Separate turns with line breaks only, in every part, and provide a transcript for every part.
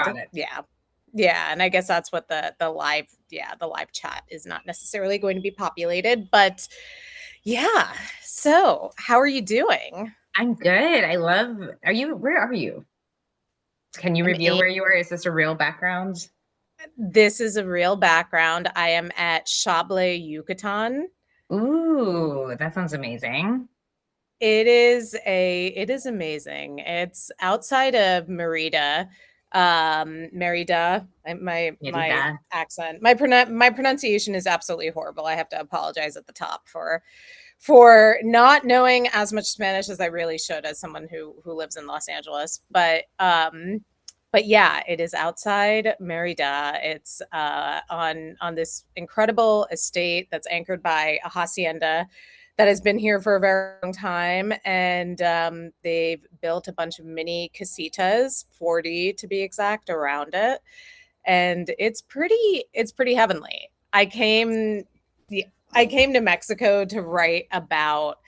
Got it.
Yeah. Yeah, and I guess that's what the live chat is not necessarily going to be populated, but yeah. So, how are you doing?
I'm good. Where are you? Can you
I'm
reveal
in
where you are? Is this a real background?
This is a real background. I am at Chablais, Yucatan.
Ooh, that sounds amazing.
It is amazing. It's outside of Merida. Merida. My
Merida.
accent, my pronunciation is absolutely horrible. I have to apologize at the top for not knowing as much Spanish as I really should as someone who lives in Los Angeles. But yeah, it is outside Merida. It's on this incredible estate that's anchored by a hacienda that has been here for a very long time, and they've built a bunch of mini casitas, 40 to be exact, around it, and it's pretty heavenly. I came to Mexico to write about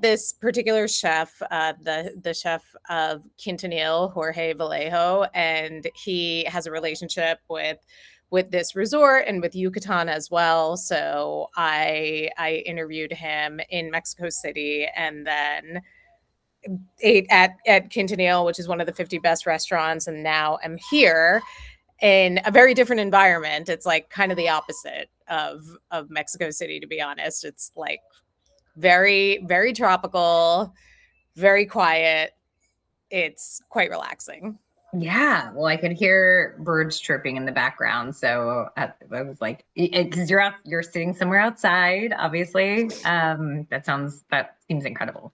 this particular chef, the chef of Quintanil, Jorge Vallejo, and he has a relationship with this resort and with Yucatan as well. So I interviewed him in Mexico City, and then ate at Quintanil, which is one of the 50 best restaurants, and now I'm here in a very different environment. It's like kind of the opposite of Mexico City, to be honest. It's like very tropical, very quiet. It's quite relaxing.
Yeah, well, I could hear birds chirping in the background, so I was like, because you're sitting somewhere outside, obviously. That seems incredible.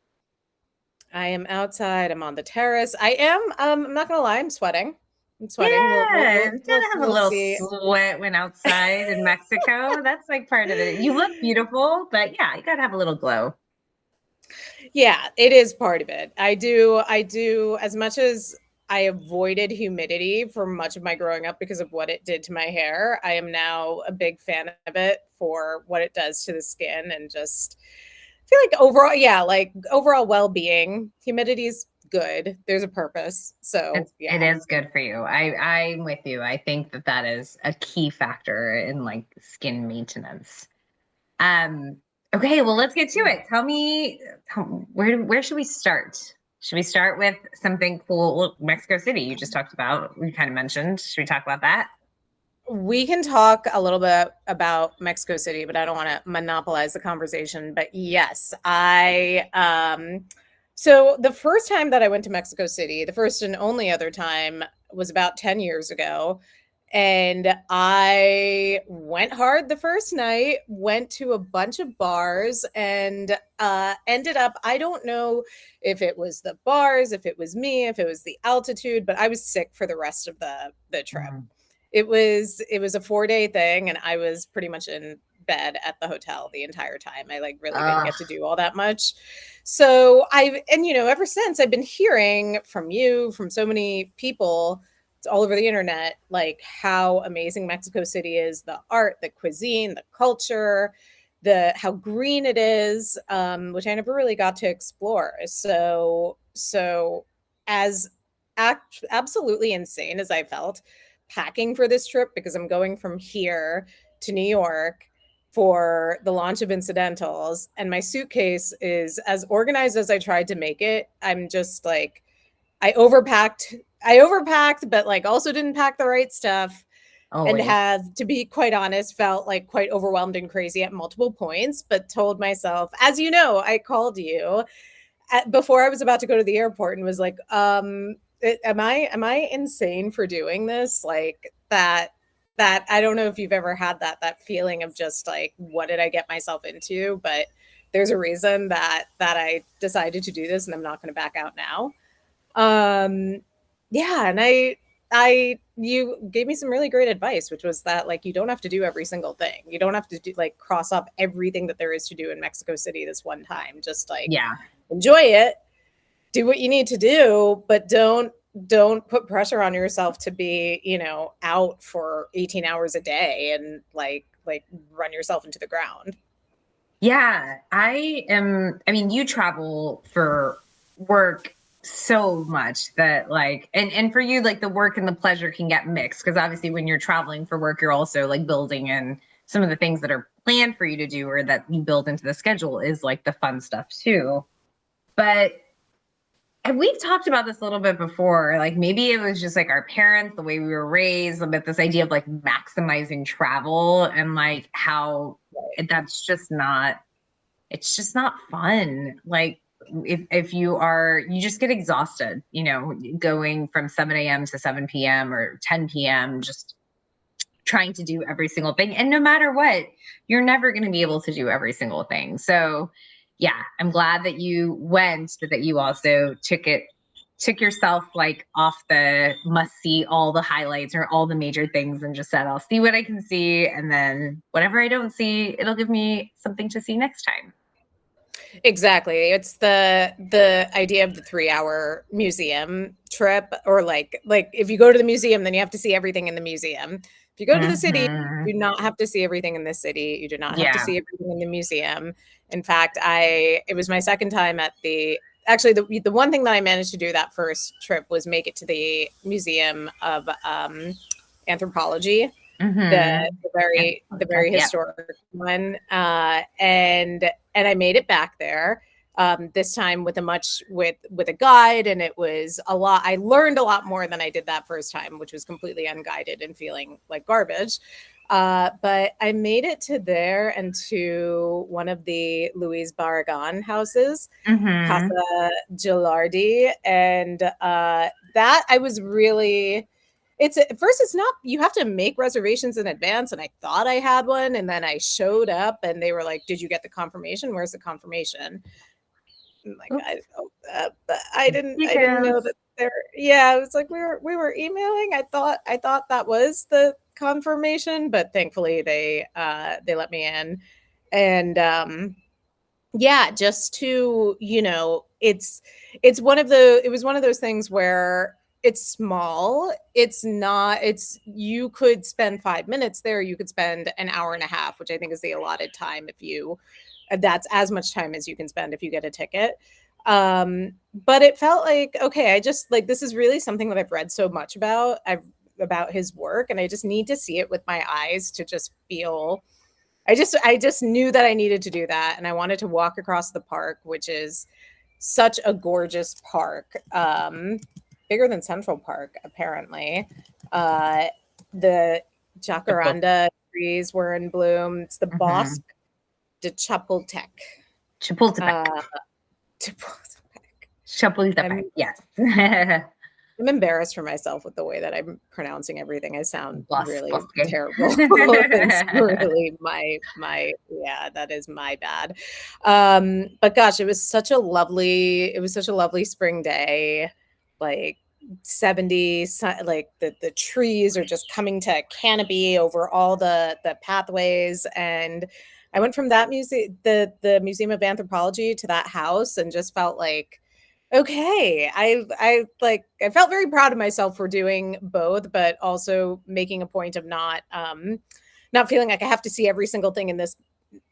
I am outside. I'm on the terrace. I'm not gonna lie. I'm sweating. I'm sweating.
Yeah, it's gotta have a
We'll
little
see.
sweat when outside in Mexico. That's like part of it. You look beautiful, but yeah, you gotta have a little glow.
Yeah, it is part of it. I do as much as I avoided humidity for much of my growing up because of what it did to my hair. I am now a big fan of it for what it does to the skin, and just feel like overall, yeah, like overall well-being. Humidity is good. There's a purpose. So,
It
yeah.
is good for you. I'm with you. I think that is a key factor in like skin maintenance. Um, okay, well, let's get to it. Tell me, where should we start? Should we start with something cool? Well, Mexico City, you just talked about, we kind of mentioned. Should we talk about that?
We can talk a little bit about Mexico City, but I don't want to monopolize the conversation. But yes, so the first time that I went to Mexico City, the first and only other time, was about 10 years ago. And I went hard the first night, went to a bunch of bars, and ended up, I don't know if it was the bars, if it was me, if it was the altitude, but I was sick for the rest of the trip.
Mm.
It was a 4-day thing, and I was pretty much in bed at the hotel the entire time. I like really didn't
Ugh.
get to do all that much. So ever since, I've been hearing from you, from so many people, it's all over the internet, like how amazing Mexico City is, the art, the cuisine, the culture, the how green it is, which I never really got to explore. So as absolutely insane as I felt packing for this trip, because I'm going from here to New York for the launch of Incidentals, and my suitcase is as organized as I tried to make it. I'm just like, I overpacked. I overpacked, but like also didn't pack the right stuff, and
Always.
have, to be quite honest, felt like quite overwhelmed and crazy at multiple points, but told myself, as you know, I called you before I was about to go to the airport and was like, am I insane for doing this? Like that I don't know if you've ever had that feeling of just like, what did I get myself into? But there's a reason that I decided to do this, and I'm not going to back out now. Um, yeah, and I you gave me some really great advice, which was that like you don't have to do every single thing. You don't have to do like cross off everything that there is to do in Mexico City this one time. Just like
Yeah.
enjoy it, do what you need to do, but don't put pressure on yourself to be, out for 18 hours a day and like run yourself into the ground.
Yeah. I mean, you travel for work. so much that like, and for you, like the work and the pleasure can get mixed, because obviously when you're traveling for work, you're also like building in some of the things that are planned for you to do or that you build into the schedule is like the fun stuff too. But and we've talked about this a little bit before, like maybe it was just like our parents, the way we were raised, about this idea of like maximizing travel and like how that's just not, it's just not fun. Like if you are, you just get exhausted, you know, going from 7 a.m. to 7 p.m. or 10 p.m., just trying to do every single thing. And no matter what, you're never going to be able to do every single thing. So yeah, I'm glad that you went, but that you also took yourself like off the must see all the highlights or all the major things and just said, I'll see what I can see. And then whatever I don't see, it'll give me something to see next time.
Exactly. It's the idea of the 3-hour museum trip, or like if you go to the museum, then you have to see everything in the museum. If you go to the city, you do not have to see everything in the city. You do not have to
Yeah.
see everything in the museum. In fact, it was my second time at actually the one thing that I managed to do that first trip was make it to the Museum of Anthropology, the very
Yep.
historic one, and I made it back there, this time with a guide, and it was a lot. I learned a lot more than I did that first time, which was completely unguided and feeling like garbage. But I made it to there and to one of the Louise Barragan houses, Casa Gilardi, and that I was really. It's at first, it's not, you have to make reservations in advance. And I thought I had one. And then I showed up and they were like, did you get the confirmation? Where's the confirmation? I'm like,
Oops.
I don't know that, but I didn't know that there. Yeah. It was like, we were emailing. I thought that was the confirmation, but thankfully they let me in. And, yeah, just to, it was one of those things where it's small. It's not, you could spend 5 minutes there. You could spend an hour and a half, which I think is the allotted time. That's as much time as you can spend if you get a ticket. But it felt like, okay, I just like, this is really something that I've read so much about his work. And I just need to see it with my eyes to just feel, I just knew that I needed to do that. And I wanted to walk across the park, which is such a gorgeous park. Bigger than Central Park, apparently. The jacaranda trees were in bloom. It's the Bosque de Chapultepec.
Chapultepec. Chapultepec. Yes.
I'm embarrassed for myself with the way that I'm pronouncing everything. I sound really terrible. It's really that is my bad. But gosh, it was such a lovely spring day. Like 70, like the trees are just coming to canopy over all the pathways. And I went from that the Museum of Anthropology, to that house, and just felt like, okay, I felt very proud of myself for doing both, but also making a point of not feeling like I have to see every single thing in this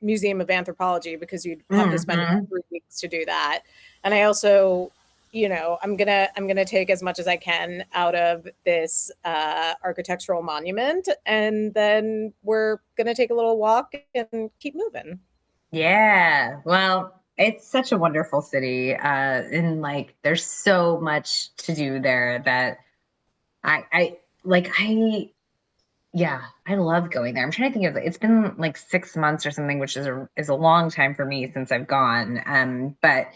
Museum of Anthropology, because you'd have to spend 3 weeks to do that. And I also, I'm gonna take as much as I can out of this architectural monument, and then we're gonna take a little walk and keep moving.
Yeah. Well, it's such a wonderful city. And like there's so much to do there that I yeah, I love going there. I'm trying to think of it. It's been like 6 months or something, which is a long time for me since I've gone. But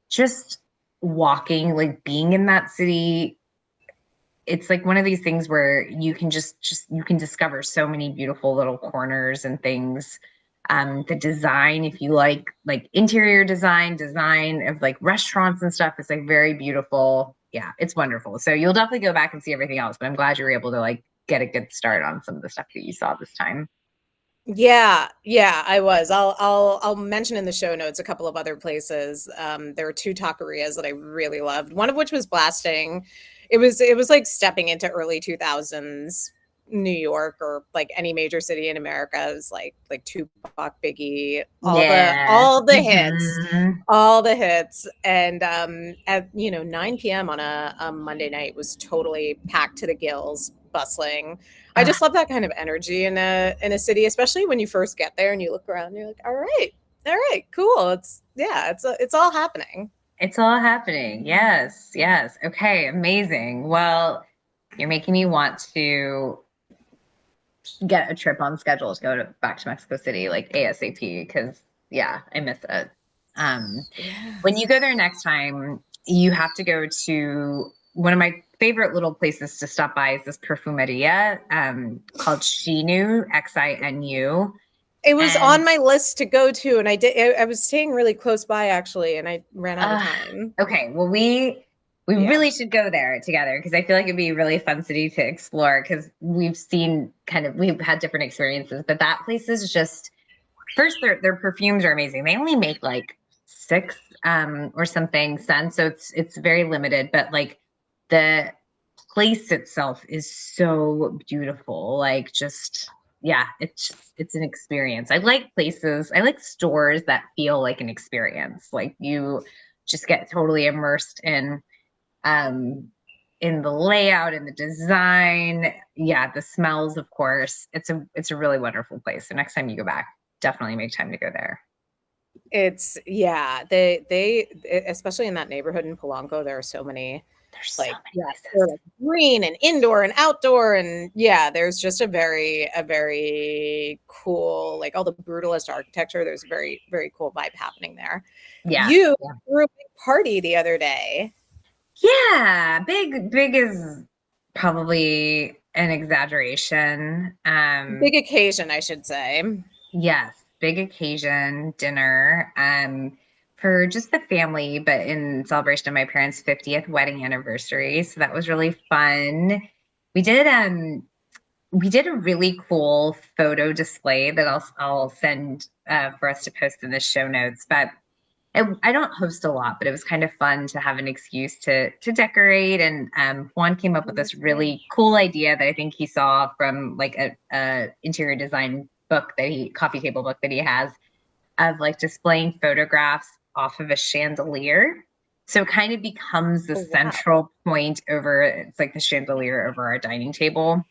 just walking, like being in that city, it's like one of these things where you can just you can discover so many beautiful little corners and things. The design, if you like interior design of like restaurants and stuff, is like very beautiful. Yeah, it's wonderful. So you'll definitely go back and see everything else, but I'm glad you were able to like get a good start on some of the stuff that you saw this time.
Yeah, I was. I'll mention in the show notes a couple of other places. There were 2 taquerias that I really loved. One of which was blasting. It was like stepping into early 2000s New York or like any major city in America is like Tupac, Biggie,
Yeah.
all the hits,
Mhm.
all the hits. And at 9 p.m. on a Monday night was totally packed to the gills, bustling. I
Ah,
just love that kind of energy in a city, especially when you first get there and you look around and you're like, all right, cool. It's all happening.
it's all happening. Yes, yes. Okay, amazing. Well, you're making me want to get a trip on schedule to go back to Mexico City like ASAP because yeah, I miss it. Um,
Yeah.
when you go there next time, you have to go to one of my favorite little places to stop by is this perfumeria called Xinu, Xinu.
It was
And
on my list to go to, and I was staying really close by actually, and I ran out of
uh,
time.
okay, well we
Yeah.
really should go there together because I feel like it'd be a really fun city to explore because we've had different experiences, but that place is just first their perfumes are amazing. They only make like six or something scents, so it's very limited, but like the place itself is so beautiful. Like just yeah, it's an experience. I like places, I like stores that feel like an experience. Like you just get totally immersed um in the layout and the design. Yeah, the smells, of course. It's a really wonderful place. So next time you go back, definitely make time to go there.
It's yeah, they especially in that neighborhood in Polanco, there are so many
There's so
like
many
yeah, they're
places.
like green and indoor and outdoor and yeah, there's just a very cool like all the brutalist architecture. There's a very cool vibe happening there.
Yeah.
You
Yeah.
threw a big party the other day.
Yeah, big is probably an exaggeration.
Big occasion, I should say.
Yes, big occasion dinner for just the family, but in celebration of my parents' 50th wedding anniversary. So that was really fun. We did we did a really cool photo display that I'll send for us to post in the show notes. But I don't host a lot, but it was kind of fun to have an excuse to decorate. And Juan came up
Oh,
with this
that's great.
really cool idea that I think he saw from like a interior design book that he coffee table book that he has of like displaying photographs off of a chandelier. So it kind of becomes the
Oh, wow.
central point over it's like the chandelier over our dining table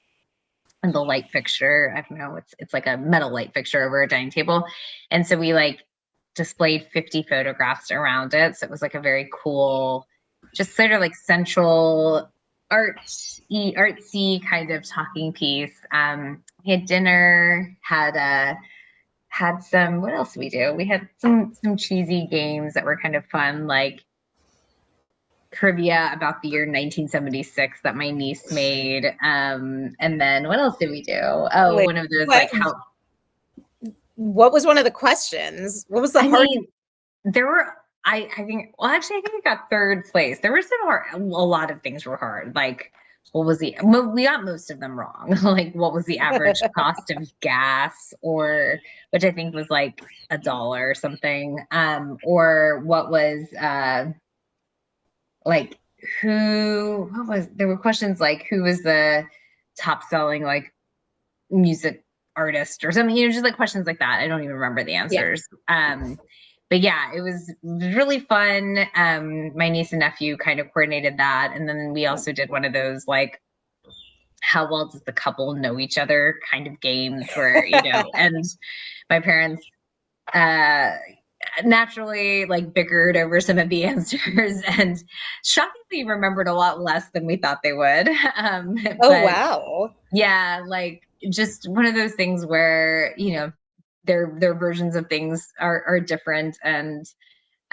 and the light fixture. I don't know, it's like a metal light fixture over a dining table. And so we like displayed 50 photographs around it. So it was like a very cool, just sort of like central artsy kind of talking piece. We had dinner, had some what else did we do? We had some cheesy games that were kind of fun, like trivia about the year 1976 that my niece made. And then what else did we do? Oh,
Wait,
one of those
what
like how
what was one of the questions? What was the
I
hard
mean, there were I think well actually I think I got third place. There were some hard a lot of things were hard. Like what was we got most of them wrong. Like what was the average cost of gas or which I think was like $1 or something. Or what was like who what was there were questions like who was the top selling like music artist or something, just like questions like that. I don't even remember the
Yeah.
answers. But yeah, it was really fun. My niece and nephew kind of coordinated that. And then we also did one of those like how well does the couple know each other kind of games where, and my parents uh naturally like bickered over some of the answers and shockingly remembered a lot less than we thought they would.
Oh,
But
wow.
yeah, like just one of those things where, their versions of things are different and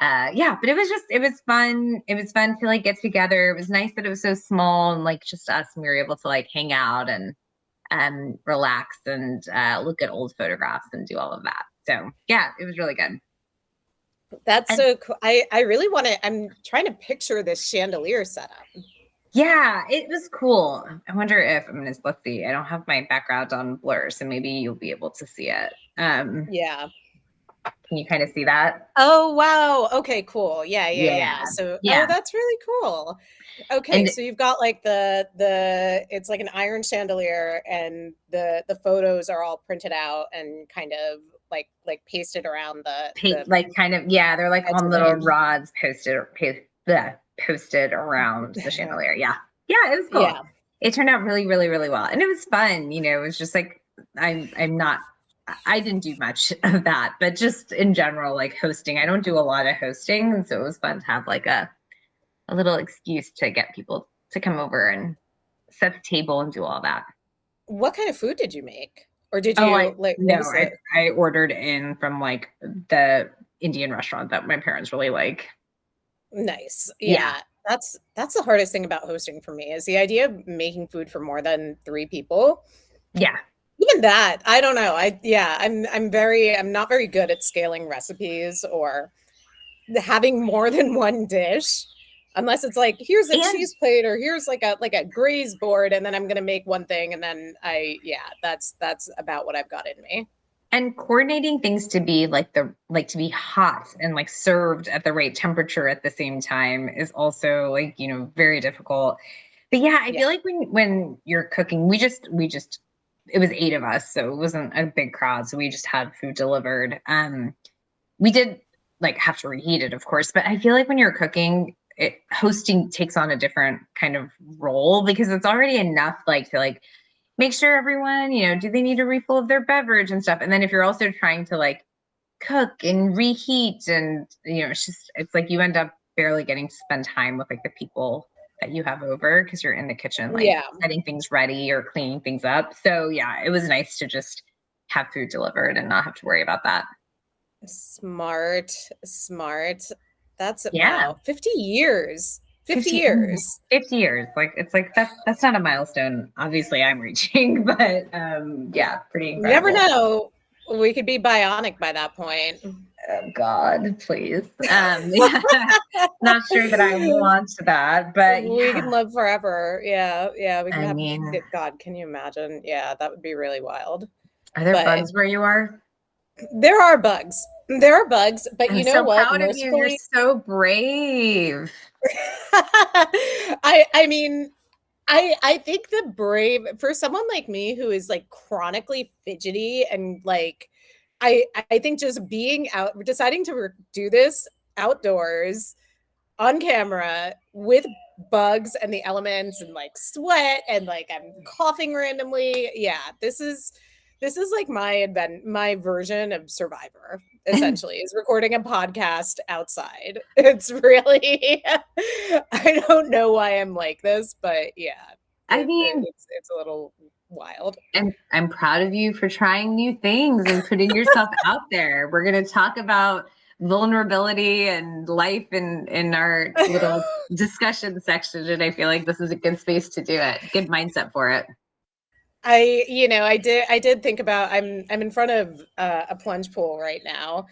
yeah, but it was fun. It was fun to like get together. It was nice that it was so small and like just us and we were able to like hang out and relax and look at old photographs and do all of that. So yeah, it was really good.
That's
And
so cool. I really want to. I'm trying to picture this chandelier setup.
yeah, it was cool. I wonder if let's see. I don't have my background on blur, so maybe you'll be able to see it.
Yeah.
Can you kind of see that?
Oh, wow. Okay, cool. Yeah, yeah,
Yeah.
yeah. So, oh,
Yeah.
that's really cool. Okay,
And
so you've got like the it's like an iron chandelier and the photos are all printed out and kind of like pasted around the
like kind of, yeah, they're like on little
mezzanine.
rods posted around the chandelier. Yeah. Yeah, it was cool.
Yeah.
It turned out really, really, really well. And it was fun. It was just like I'm not I didn't do much of that, but just in general, like hosting. I don't do a lot of hosting. And so it was fun to have like a little excuse to get people to come over and set the table and do all that.
What kind of food did you make? Or did
Oh, I
you like what
no,
was the
I ordered in from like the Indian restaurant that my parents really like.
nice?
Yeah.
Yeah. That's the hardest thing about hosting for me is the idea of making food for more than 3 people.
Yeah.
Even that, I don't know. I'm not very good at scaling recipes or having more than one dish. Unless it's like, here's a
And
cheese plate or here's like a graze board, and then I'm gonna make one thing and then that's about what I've got in me.
and coordinating things to be to be hot and like served at the right temperature at the same time is also like, very difficult. But yeah, I
Yeah.
feel like when you're cooking, we just it was 8 of us, so it wasn't a big crowd, so we just had food delivered. We did like have to reheat it, of course, but I feel like when you're cooking, hosting takes on a different kind of role because it's already enough like to like make sure everyone, do they need a refill of their beverage and stuff. And then if you're also trying to like cook and reheat and, it's like you end up barely getting to spend time with like the people that you have over because you're in the kitchen, like
Yeah.
getting things ready or cleaning things up. So yeah, it was nice to just have food delivered and not have to worry about that.
Smart, smart. That's
Yeah.
wow, 50 years. 50
50, mm,
years.
50 years. Like it's like that's not a milestone. Obviously I'm reaching, but yeah, pretty
You never
incredible.
know. We could be bionic by that point.
Oh God, please. Yeah, not sure that I want that, but
We can
yeah.
live forever. Yeah, yeah. We can
I
have
mean,
God, can you imagine? Yeah, that would be really wild.
are there
But
bugs where you are?
there are bugs. There are bugs, but
I'm
you know
so
what?
proud of you. You're
Mercifully,
so brave.
I mean, I think the brave for someone like me who is like chronically fidgety and like I think just being out deciding to do this outdoors on camera with bugs and the elements and like sweat and like I'm coughing randomly. Yeah, this is like my version of Survivor essentially is recording a podcast outside. It's really I don't know why I'm like this, but yeah,
I mean,
it's a little wild.
I'm proud of you for trying new things and putting yourself out there. We're going to talk about vulnerability and life in our little discussion section, and I feel like this is a good space to do it. Good mindset for it.
I did think about I'm in front of a plunge pool right now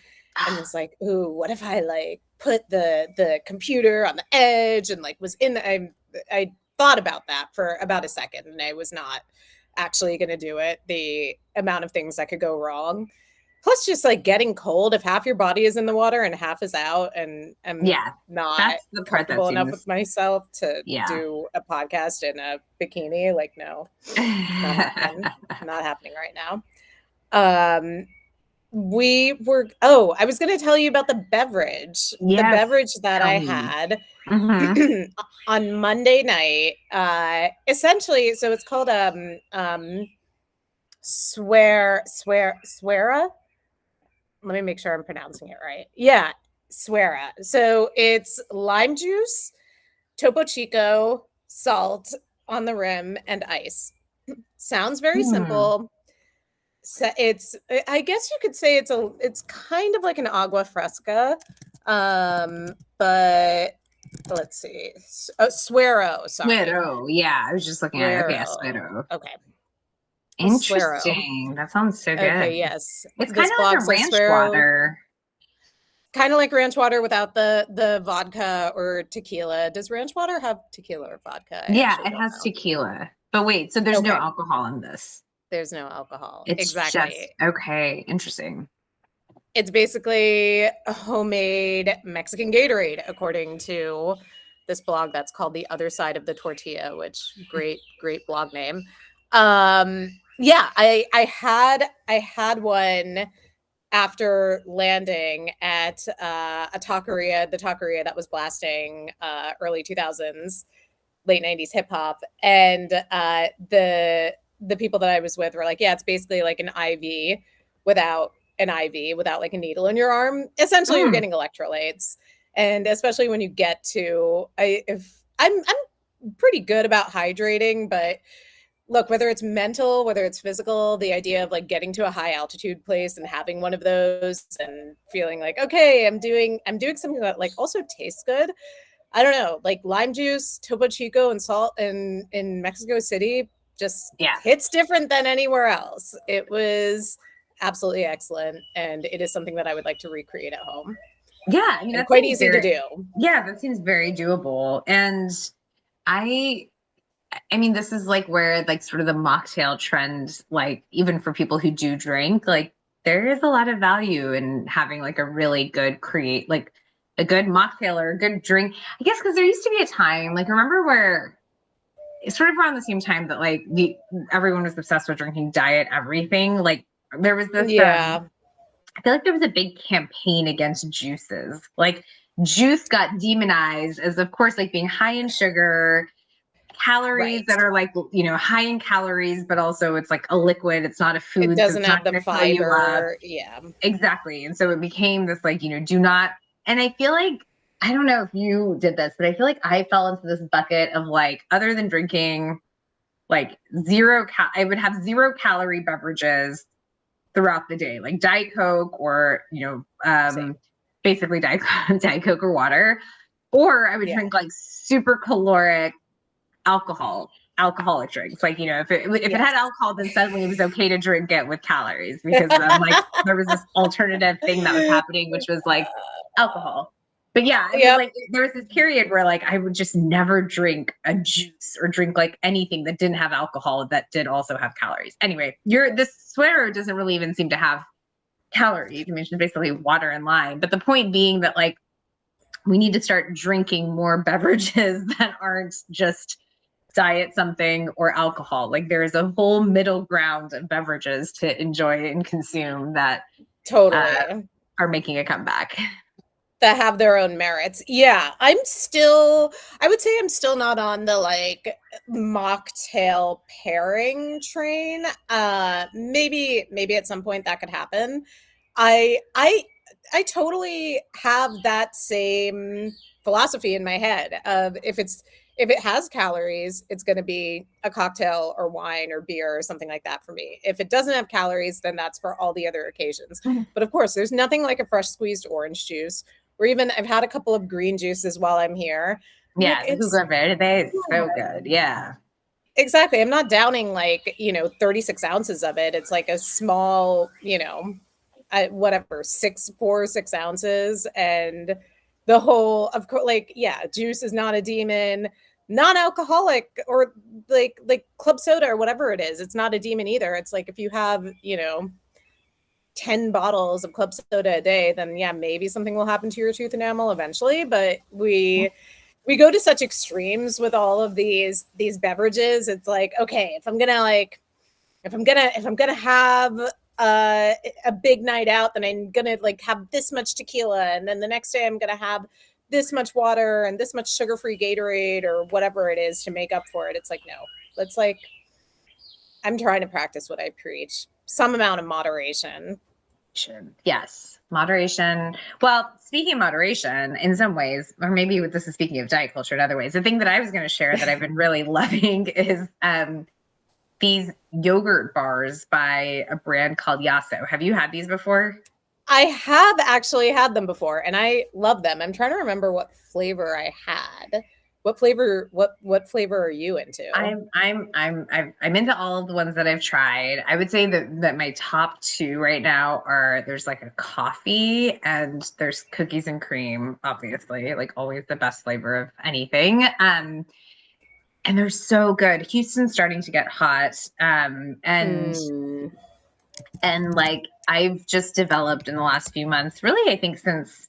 and it's like, ooh, what if I like put the computer on the edge and like was in the I thought about that for about a second and I was not actually going to do it. The amount of things that could go wrong. Plus just like getting cold if half your body is in the water and half is out and I'm
Yeah,
not
that's the part that
comfortable enough
seems,
with myself to
yeah.
do a podcast in a bikini. Like, no, not happening. Not happening right now. Um, I was going to tell you about the beverage. The
Yes,
beverage that
tell
I
me.
had
Mhm.
on Monday night. Essentially, so it's called sweara. Let me make sure I'm pronouncing it right. Yeah, sweara. So it's lime juice, Topo Chico, salt on the rim, and ice. Sounds very
Hmm.
simple. So I guess you could say it's kind of like an agua fresca. But let's see. Suero, sorry.
Suero. Yeah, I was just looking at it. Okay, yeah,
Suero.
suero.
Okay. Suero.
Interesting. That sounds so
Okay,
good.
yes.
It's kind
This
of like
blog
a
says
ranch
Suero,
water.
kind of like ranch water without the vodka or tequila. Does ranch water have tequila or vodka? I
Yeah,
actually
it
don't
has
know.
tequila. But wait, so there's no
Okay.
alcohol in this.
There's no alcohol.
It's just
Exactly.
okay. Interesting.
It's basically a homemade Mexican Gatorade, according to this blog that's called The Other Side of the Tortilla, which great blog name. Yeah, I had one after landing at a taqueria, the taqueria that was blasting early 2000s, late 90s hip hop, and the people that I was with were like, yeah, it's basically like an IV without an IV, without like a needle in your arm. Essentially, you're
Mm,
getting electrolytes, and especially when you get to, if I'm pretty good about hydrating, but look, whether it's mental, whether it's physical, the idea of like getting to a high altitude place and having one of those and feeling like, okay, I'm doing something that like also tastes good. I don't know, like lime juice, Topo Chico, and salt in Mexico City just
yeah.
hits different than anywhere else. It was absolutely excellent, and it is something that I would like to recreate at home
Yeah. I mean,
and
that
quite
seems
easy to
very,
do.
yeah, that seems very doable. And I, I mean, this is like where like sort of the mocktail trend, like even for people who do drink, like there is a lot of value in having like a really good like a good mocktail or a good drink. I guess because there used to be a time, like remember where it's sort of around the same time that like the everyone was obsessed with drinking diet everything. Like there was this
Yeah,
I feel like there was a big campaign against juices. Like juice got demonized as of course like being high in sugar, calories
right.
that are like high in calories, but also it's like a liquid, it's not a
It
food, so
doesn't
it's not
have the
going to fill you up.
fiber. Yeah.
Exactly. And so it became this like do not. And I feel like I don't know if you did this, but I feel like I fell into this bucket of like other than drinking like I would have 0 calorie beverages throughout the day, like Diet Coke or
Same.
basically Diet Coke or water, or I would
Yeah.
drink like super caloric alcoholic drinks. Like, if it had
Yes.
alcohol, then suddenly it was okay to drink it with calories because like there was this alternative thing that was happening, which was like alcohol. But yeah, I mean,
Yep.
like there was this period where like I would just never drink a juice or drink like anything that didn't have alcohol that did also have calories. Anyway, this sweater doesn't really even seem to have calories. I mean, it's just basically water and lime. But the point being that like we need to start drinking more beverages that aren't just diet something or alcohol. Like there is a whole middle ground of beverages to enjoy and consume that uh,
Totally.
are making a comeback.
That have their own merits. Yeah, I would say I'm still not on the like mocktail pairing train. Maybe at some point that could happen. I I I totally have that same philosophy in my head of if it has calories, it's going to be a cocktail or wine or beer or something like that for me. If it doesn't have calories, then that's for all the other occasions. But of course, there's nothing like a fresh squeezed orange juice, or even I've had a couple of green juices while I'm here. Like
Yeah, the
it's
Google Verde is so good. Yeah.
exactly. I'm not downing like, 36 ounces of it. It's like a small, whatever, 6 ounces. And the whole, of course, like, yeah, juice is not a demon, non-alcoholic or like club soda or whatever it is. It's not a demon either. It's like if you have, 10 bottles of club soda a day, then yeah, maybe something will happen to your tooth enamel eventually. But we go to such extremes with all of these beverages. It's like, okay, if I'm gonna have a big night out, then I'm gonna like have this much tequila, and then the next day I'm gonna have this much water and this much sugar-free Gatorade or whatever it is to make up for it. It's like, no, let's like, I'm trying to practice what I preach. Some amount of moderation.
Yes, moderation. Well, speaking of moderation, in some ways, or maybe this is speaking of diet culture in other ways, the thing that I was going to share that I've been really loving is these yogurt bars by a brand called Yasso. Have you had these before?
I have actually had them before and I love them. I'm trying to remember what flavor I had. What flavor are you into?
I'm into all of the ones that I've tried. I would say that my top two right now are there's like a coffee and there's cookies and cream, obviously, like always the best flavor of anything. And they're so good. Houston's starting to get hot. And
Mm,
and like I've just developed in the last few months, really, I think since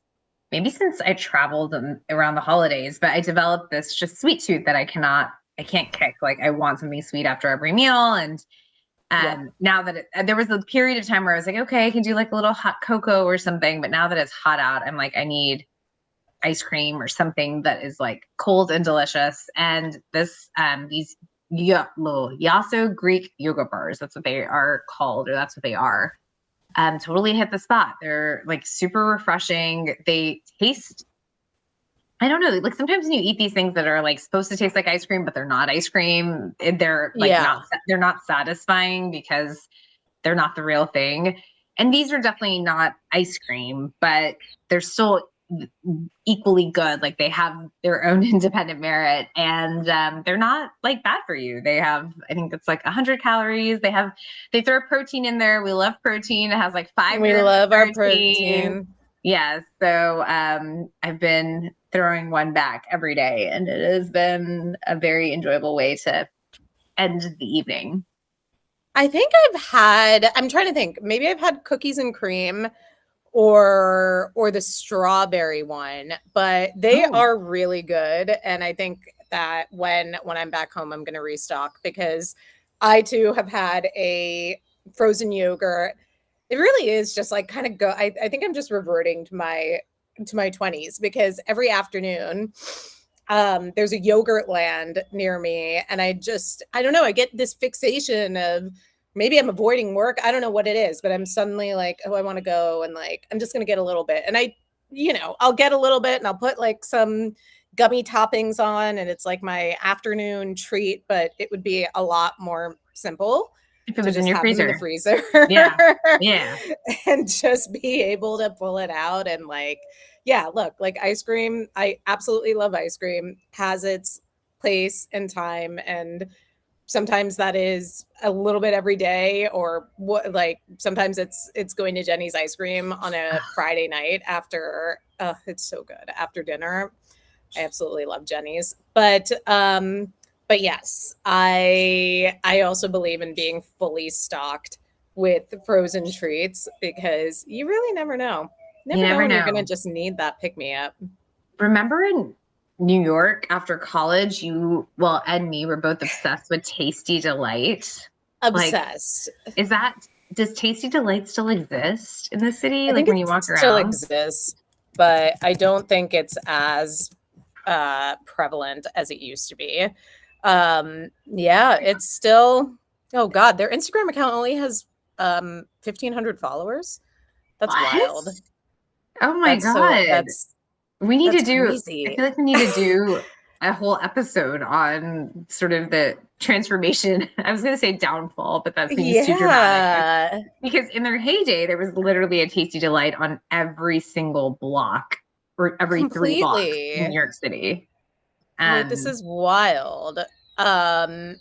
I traveled around the holidays, but I developed this just sweet tooth that I can't kick. Like I want something sweet after every meal. And
Yeah.
now that there was a period of time where I was like, okay, I can do like a little hot cocoa or something. But now that it's hot out, I'm like, I need ice cream or something that is like cold and delicious. And these little Yasso Greek yogurt bars, that's what they are called, or that's what they are. Totally hit the spot. They're like super refreshing. They taste, I don't know, like sometimes when you eat these things that are like supposed to taste like ice cream, but they're not ice cream, they're like
Yeah.
they're not satisfying because they're not the real thing. And these are definitely not ice cream, but they're still equally good. Like they have their own independent merit, and they're not like bad for you. They have, I think it's like 100 calories. They throw protein in there. We love protein. It has like 5
We
grams
love
of
our
protein.
protein.
Yeah. So I've been throwing one back every day, and it has been a very enjoyable way to end the evening.
I think I'm trying to think, maybe I've had cookies and cream or the strawberry one, but they
Oh,
are really good. And I think that when I'm back home, I'm going to restock because I too have had a frozen yogurt. It really is just like kind of I think I'm just reverting to my 20s because every afternoon there's a yogurt land near me, and I don't know, I get this fixation of maybe I'm avoiding work. I don't know what it is, but I'm suddenly like, oh, I want to go, and like I'm just going to get a little bit. And I'll get a little bit and I'll put like some gummy toppings on, and it's like my afternoon treat, but it would be a lot more simple
if it
to
was in
just
your
have them in the
freezer.
freezer.
Yeah. Yeah.
And just be able to pull it out and like, yeah, look, like ice cream, I absolutely love ice cream, has its place and time, and sometimes that is a little bit every day, or what, like sometimes it's going to Jenny's ice cream on a Friday night after it's so good after dinner. I absolutely love Jenny's. But yes, I also believe in being fully stocked with frozen treats because you really never know.
You
Never know
never
when you're gonna
know.
just need that pick me up.
Remember in New York after college, well, Ed and me were both obsessed with Tasty Delight. Like,
Obsessed.
does Tasty Delight still exist in the city?
I
Like
think
when
it
you walk
still
around?
exists, but I don't think it's as prevalent as it used to be. Yeah, it's still, oh God, their Instagram account only has 1,500 followers. That's
What?
wild.
Oh my
That's so
God.
that's
I
crazy.
feel like we need to do a whole episode on sort of the transformation. I was going to say downfall, but that seems too dramatic.
Yeah,
Because in their heyday, there was literally a Tasty Delight on every single block or every 3 blocks in New
completely.
York City.
Like this
Um,
is wild. I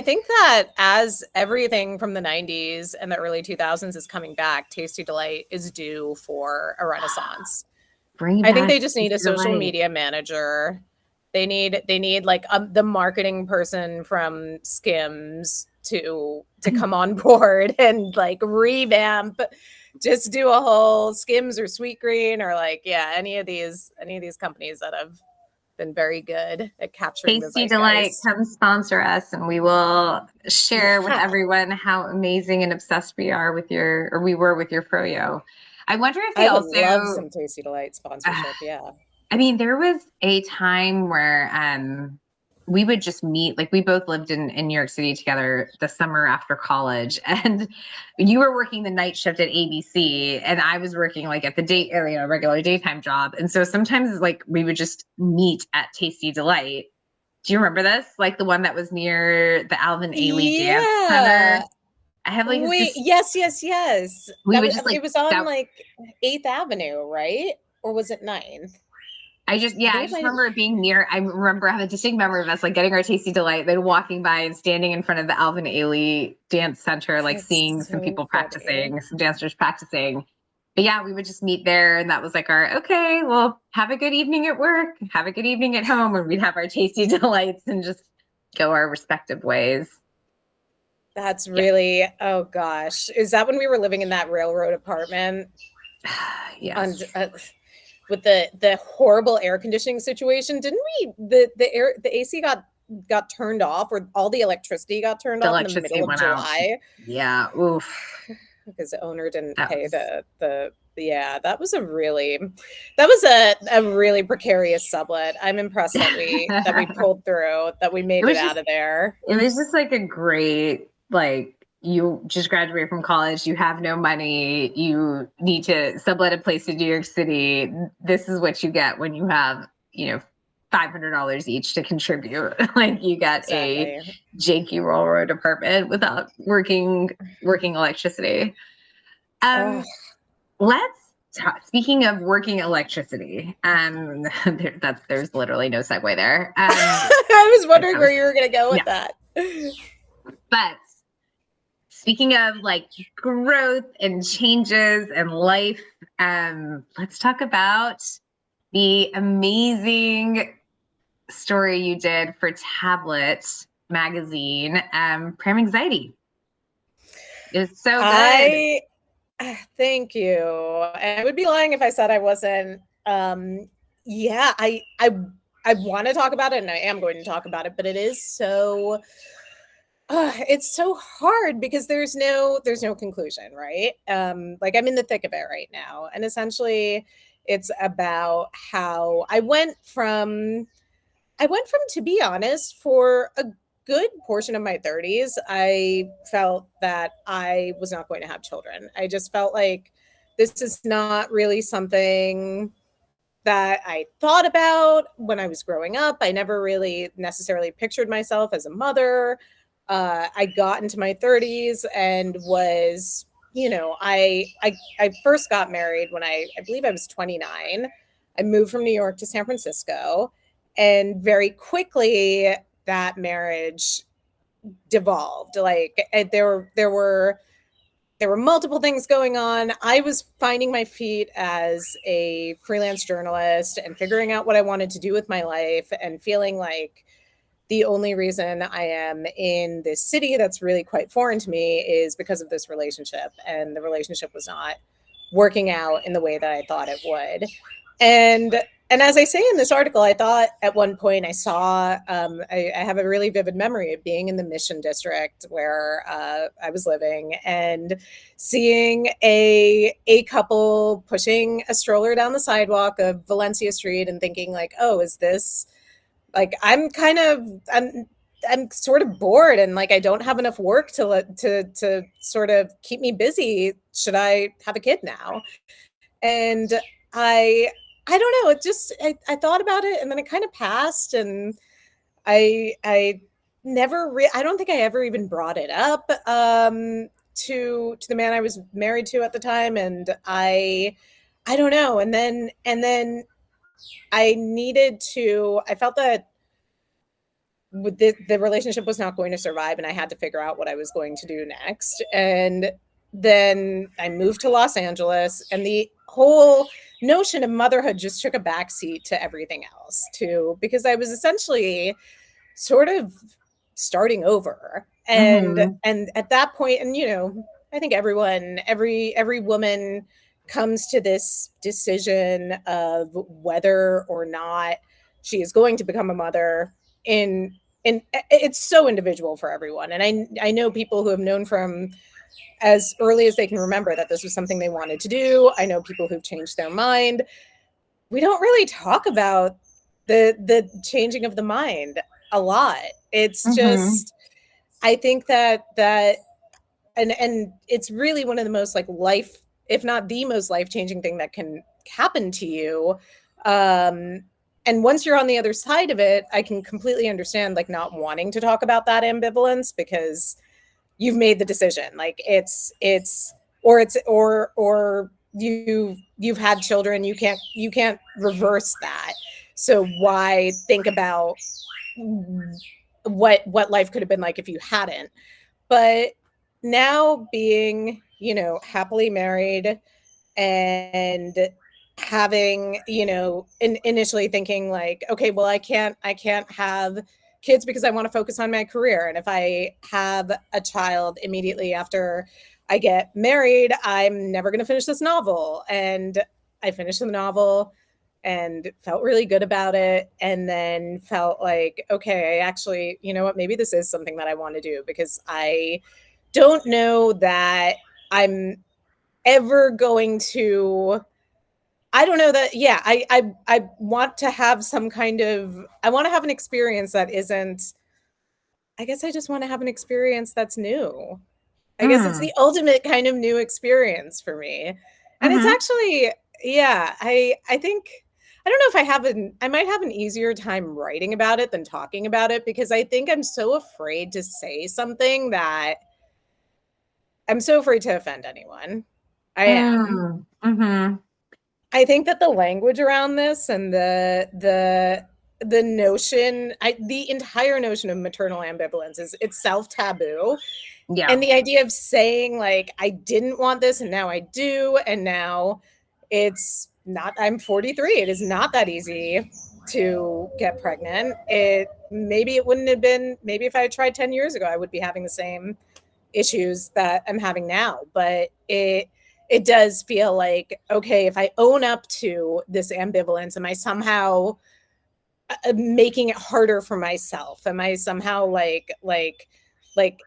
think that as everything from the 90s and the early 2000s is coming back, Tasty Delight is due for a renaissance.
bring
I think
back
they just need
Tasty
a social
Delight.
media manager. They need like the marketing person from Skims to come on board and like revamp, just do a whole Skims or Sweet Green or like, yeah, any of these companies that have been very good at capturing the
Tasty Delight,
zeitgeist.
come sponsor us, and we will share with
Yeah,
everyone how amazing and obsessed we were with your fro-yo. I wonder if they
I would love
also,
some Tasty Delight
uh,
sponsorship. Yeah.
I mean, there was a time where we would just meet, like we both lived in New York City together the summer after college, and you were working the night shift at ABC and I was working like at the regular daytime job. And so sometimes like we would just meet at Tasty Delight. Do you remember this? Like the one that was near the Alvin Ailey Dance
Yeah.
Center. I have like
Wait,
this,
yes, yes, yes.
we
That
would
was
just
it
like
was on
that.
like 8th Avenue, right? Or was it 9th? I
I
think it
just
might have.
remember it being near. I remember having a distinct memory of us like getting our Tasty Delight, then walking by and standing in front of the Alvin Ailey Dance Center, like seeing
That's
some
so
people
funny.
practicing, some dancers practicing. But yeah, we would just meet there, and that was like our okay. Well, have a good evening at work, have a good evening at home, and we'd have our Tasty Delights and just go our respective ways.
That's
Yeah.
really, oh gosh. Is that when we were living in that railroad apartment on
Yes.
with the horrible air conditioning situation? Didn't we the AC got turned off, or all the electricity got turned
The
off in the
electricity
middle of
went out.
July
Yeah. Oof.
because the owner didn't
That
pay
was
the yeah, that was a really precarious sublet. I'm impressed that we pulled through, that we
it
made it
was
out
just
of there.
it was just like a great, like, you just graduated from college, you have no money, you need to sublet a place in New York City. This is what you get when you have, $500 each to contribute. Like, you got a
Exactly.
janky railroad apartment without working electricity.
Ugh.
Um, let's talk, speaking of working electricity, there's literally no segue there.
I was
But
wondering where you were going to go
no.
with that.
But speaking of like growth and changes and life, let's talk about the amazing story you did for Tablet magazine, Pram Anxiety. It was so good.
I Thank you. And I would be lying if I said I wasn't. Yeah, I want to talk about it, and I am going to talk about it, but it is so it's so hard because there's no conclusion, right? Like, I'm in the thick of it right now, and essentially it's about how I went from, to be honest, for a good portion of my 30s, I felt that I was not going to have children. I just felt like this is not really something that I thought about when I was growing up. I never really necessarily pictured myself as a mother. I got into my 30s and was, I first got married when I believe I was 29. I moved from New York to San Francisco, and very quickly that marriage devolved. Like, there were multiple things going on. I was finding my feet as a freelance journalist and figuring out what I wanted to do with my life, and feeling like the only reason I am in this city that's really quite foreign to me is because of this relationship. And the relationship was not working out in the way that I thought it would. And as I say in this article, I thought at one point I saw, I have a really vivid memory of being in the Mission District where I was living, and seeing a couple pushing a stroller down the sidewalk of Valencia Street, and thinking like, oh, is this, like, I'm sort of bored, and like I don't have enough work to sort of keep me busy. Should I have a kid now? And I I don't know. It just I thought about it, and then it kind of passed, and I I don't think I ever even brought it up to the man I was married to at the time, and I don't know. And then I felt that the relationship was not going to survive, and I had to figure out what I was going to do next. And then I moved to Los Angeles, and the whole notion of motherhood just took a backseat to everything else too, because I was essentially sort of starting over. and
Mm-hmm.
and at that point, and I think every woman comes to this decision of whether or not she is going to become a mother, in and it's so individual for everyone. And I know people who have known from as early as they can remember that this was something they wanted to do. I know people who've changed their mind. We don't really talk about the changing of the mind a lot. It's
Mm-hmm.
just, I think that and it's really one of the most, like, life, if not the most life-changing thing that can happen to you. um and once you're on the other side of it, I can completely understand, like, not wanting to talk about that ambivalence, because you've made the decision. Like, or you've had children. You can't reverse that. So why think about what life could have been like if you hadn't? But now, being, happily married, and having, initially thinking like, okay, well, I can't have kids because I want to focus on my career. And if I have a child immediately after I get married, I'm never going to finish this novel. And I finished the novel and felt really good about it. And then felt like, okay, I actually, you know what, maybe this is something that I want to do, because I don't know that I'm ever going to, I don't know that, yeah, I want to have some kind of, I want to have an experience that isn't, I guess I just want to have an experience that's new. I guess it's
Mm,
the ultimate kind of new experience for me. And it's
hmm
actually, yeah, I think, I don't know if I might have an easier time writing about it than talking about it, because I think I'm so afraid to say something that I'm so afraid to offend anyone. I am.
mm, hmm
I think that the language around this and the notion, the entire notion of maternal ambivalence is itself taboo.
Yeah.
And the idea of saying like I didn't want this and now I do, and now it's not, I'm 43. It is not that easy to get pregnant. Maybe it wouldn't have been, maybe if I had tried 10 years ago, I would be having the same issues that I'm having now. But it does feel like, okay, if I own up to this ambivalence, am I somehow making it harder for myself? Am I somehow like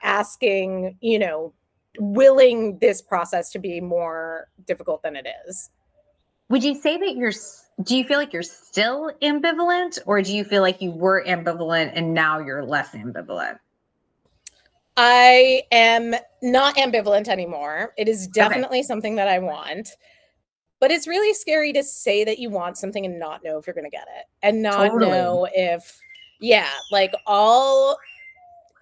asking, you know, willing this process to be more difficult than it is?
Would you say that do you feel like you're still ambivalent, or do you feel like you were ambivalent and now you're less ambivalent?
I am not ambivalent anymore. It is
Okay.
definitely something that I want. But it's really scary to say that you want something and not know if you're going to get it, and not
Totally.
know if, yeah, like all,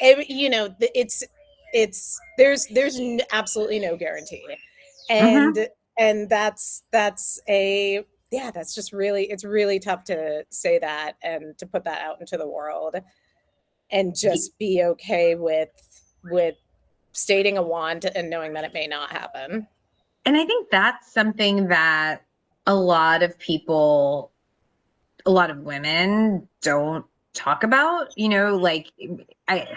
you know, there's absolutely no guarantee.
hmm
And that's a, yeah, that's just really, it's really tough to say that and to put that out into the world and just be okay with stating a want and knowing that it may not happen.
And I think that's something that a lot of people, a lot of women don't talk about, like I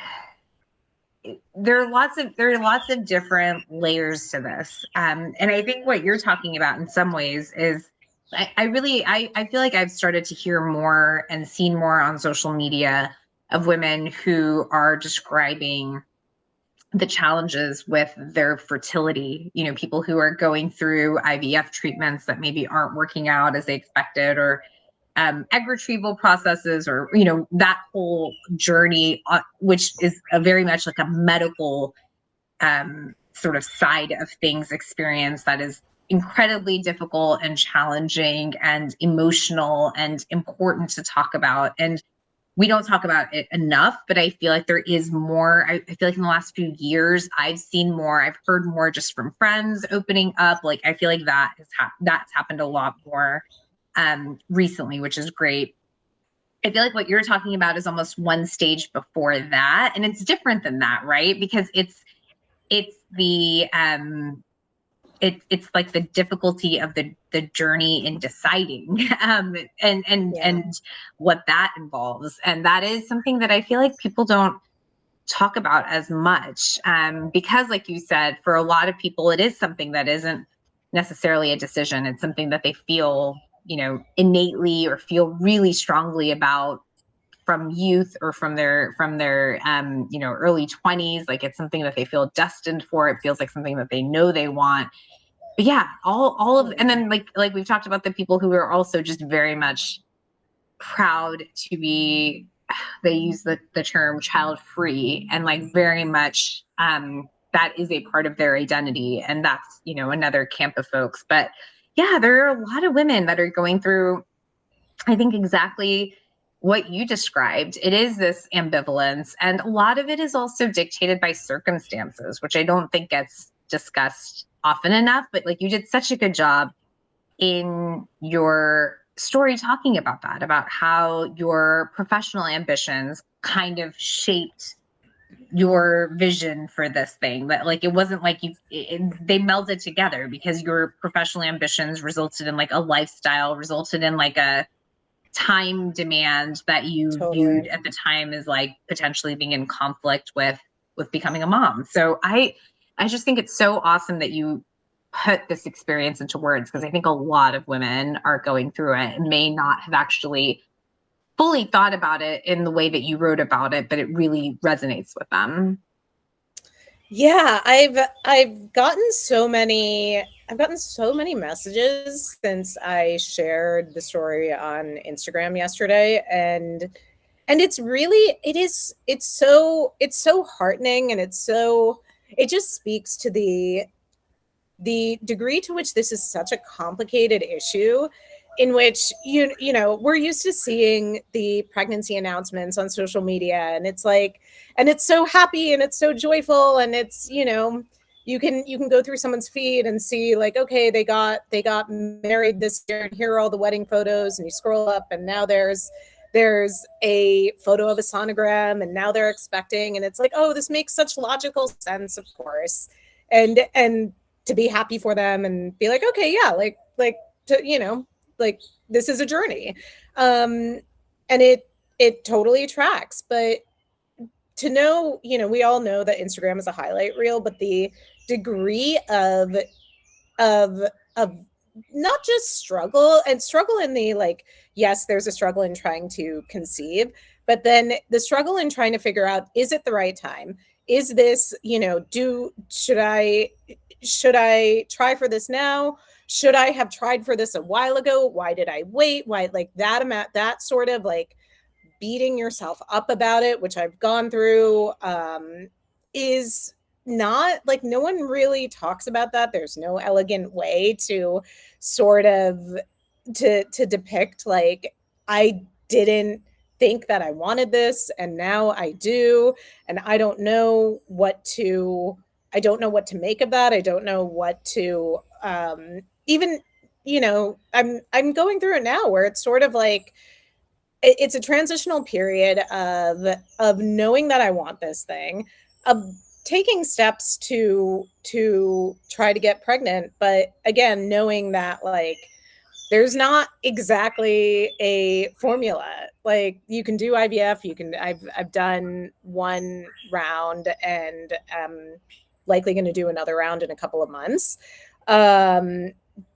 there are lots of different layers to this. And I think what you're talking about in some ways is I feel like I've started to hear more and seen more on social media of women who are describing the challenges with their fertility, people who are going through IVF treatments that maybe aren't working out as they expected, or egg retrieval processes, or that whole journey, which is a very much like a medical sort of side of things experience that is incredibly difficult and challenging and emotional and important to talk about. And we don't talk about it enough, but I feel like there is more. I feel like in the last few years, I've seen more, I've heard more just from friends opening up. Like, I feel like that's happened a lot more recently, which is great. I feel like what you're talking about is almost one stage before that. And it's different than that, right? Because it's the it's like the difficulty of the journey in deciding,
Yeah.
and what that involves. And that is something that I feel like people don't talk about as much, because like you said, for a lot of people it is something that isn't necessarily a decision. It's something that they feel, innately, or feel really strongly about from youth, or from their early 20s. Like, it's something that they feel destined for. It feels like something that they know they want. But yeah, all of, and then like we've talked about, the people who are also just very much proud to be, they use the term child free, and like very much that is a part of their identity, and that's another camp of folks. But yeah, there are a lot of women that are going through, I think, exactly what you described. It is this ambivalence, and a lot of it is also dictated by circumstances, which I don't think gets discussed often enough. But like, you did such a good job in your story talking about that, about how your professional ambitions kind of shaped your vision for this thing. That like, it wasn't like they melded together, because your professional ambitions resulted in like a lifestyle, resulted in like time demand that you viewed
Totally.
at the time as like potentially being in conflict with becoming a mom. So I just think it's so awesome that you put this experience into words, because I think a lot of women are going through it and may not have actually fully thought about it in the way that you wrote about it, but it really resonates with them.
Yeah, I've gotten so many messages since I shared the story on Instagram yesterday, and it's really it's so heartening, and it just speaks to the degree to which this is such a complicated issue, in which we're used to seeing the pregnancy announcements on social media, and it's like, and it's so happy and it's so joyful, and it's you can go through someone's feed and see like, okay, they got married this year, and here are all the wedding photos, and you scroll up and now there's a photo of a sonogram, and now they're expecting, and it's like, oh, this makes such logical sense, of course, and to be happy for them and be like, okay, yeah, like to, like, this is a journey. And it totally tracks. But to know, we all know that Instagram is a highlight reel, but the degree of of not just struggle in the like, yes, there's a struggle in trying to conceive, but then the struggle in trying to figure out, is it the right time? Is this, should I try for this now? Should I have tried for this a while ago? Why did I wait? Why, like, that amount, that sort of like beating yourself up about it, which I've gone through, is not like, no one really talks about that. There's no elegant way to sort of to depict like, I didn't think that I wanted this and now I do, and I don't know what to make of that. I don't know what to even I'm going through it now, where it's sort of like, it's a transitional period of knowing that I want this thing, of taking steps to try to get pregnant, but again, knowing that like, there's not exactly a formula. Like, you can do IVF, I've done one round, and likely going to do another round in a couple of months.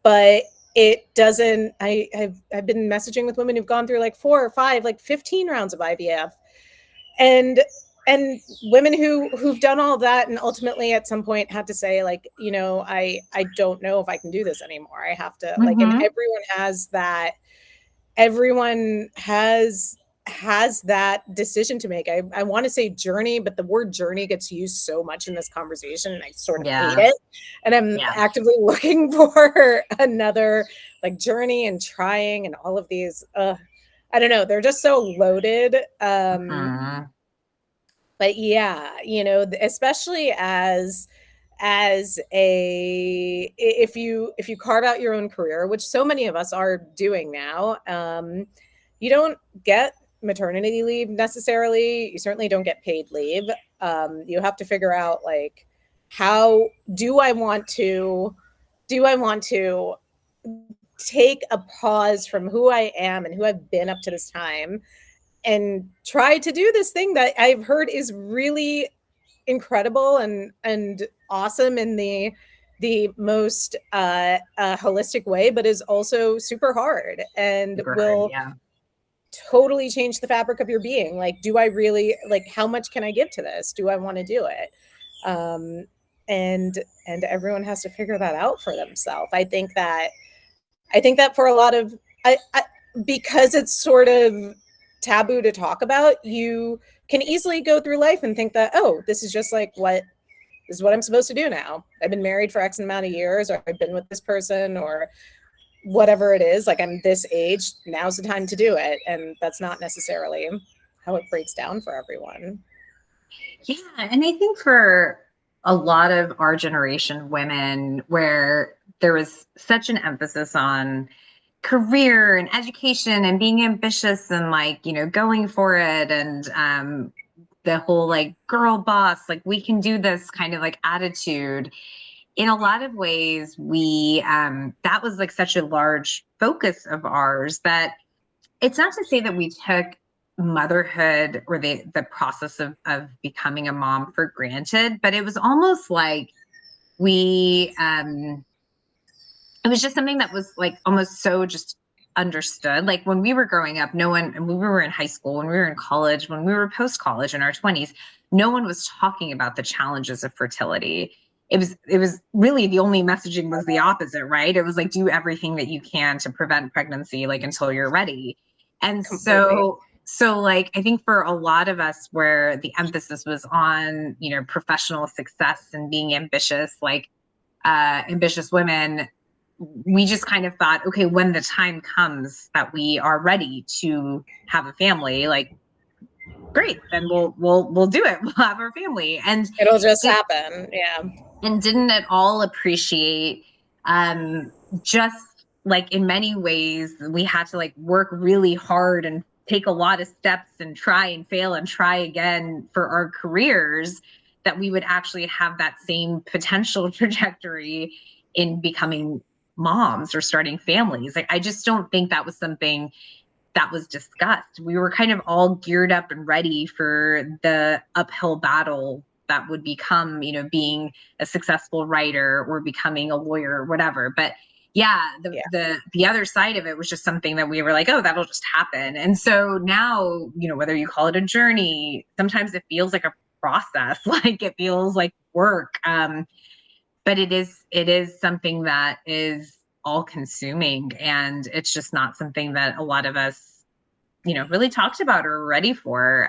But it doesn't, I've been messaging with women who've gone through like 4 or 5, like 15 rounds of IVF, and women who've done all of that, and ultimately at some point had to say like, I don't know if I can do this anymore. I have to, like, and
Mm-hmm.
everyone has that decision to make. I want to say journey, but the word journey gets used so much in this conversation, and I sort of hate
Yeah.
it. And I'm
Yeah.
actively looking for another like journey, and trying, and all of these. I don't know. They're just so loaded.
Mm-hmm.
But yeah, especially as a, if you carve out your own career, which so many of us are doing now, you don't get maternity leave necessarily. You certainly don't get paid leave. You have to figure out like, how do I want to take a pause from who I am and who I've been up to this time, and try to do this thing that I've heard is really incredible and awesome in the most holistic way, but is also super hard, and
Super hard.
will
Yeah.
totally change the fabric of your being. Like, do I really, like, how much can I give to this? Do I want to do it? um and everyone has to figure that out for themselves. I think that for a lot of, I because it's sort of taboo to talk about, you can easily go through life and think that, oh, this is what I'm supposed to do now. I've been married for X amount of years, or I've been with this person, or whatever it is. Like, I'm this age, now's the time to do it. And that's not necessarily how it breaks down for everyone.
Yeah. And I think for a lot of our generation women, where there was such an emphasis on career and education and being ambitious and like, going for it, and the whole like girl boss, like we can do this kind of like attitude. In a lot of ways, we that was like such a large focus of ours, that it's not to say that we took motherhood or the process of becoming a mom for granted, but it was almost like we it was just something that was like almost so just understood. Like when we were growing up, no one, and when we were in high school, when we were in college, when we were post college in our 20s, no one was talking about the challenges of fertility. It was really the only messaging was the opposite, right? It was like do everything that you can to prevent pregnancy, like until you're ready. And
Completely.
so like I think for a lot of us where the emphasis was on, professional success and being ambitious, like ambitious women, we just kind of thought, okay, when the time comes that we are ready to have a family, like great, then we'll do it. We'll have our family. And
It'll just
it,
happen. Yeah.
and didn't at all appreciate just like in many ways we had to like work really hard and take a lot of steps and try and fail and try again for our careers, that we would actually have that same potential trajectory in becoming moms or starting families. Like I just don't think that was something that was discussed. We were kind of all geared up and ready for the uphill battle that would become, being a successful writer or becoming a lawyer or whatever. But yeah, the
Yeah.
the other side of it was just something that we were like, oh, that'll just happen. And so now, whether you call it a journey, sometimes it feels like a process, like it feels like work. But it is something that is all consuming, and it's just not something that a lot of us really talked about or were ready for,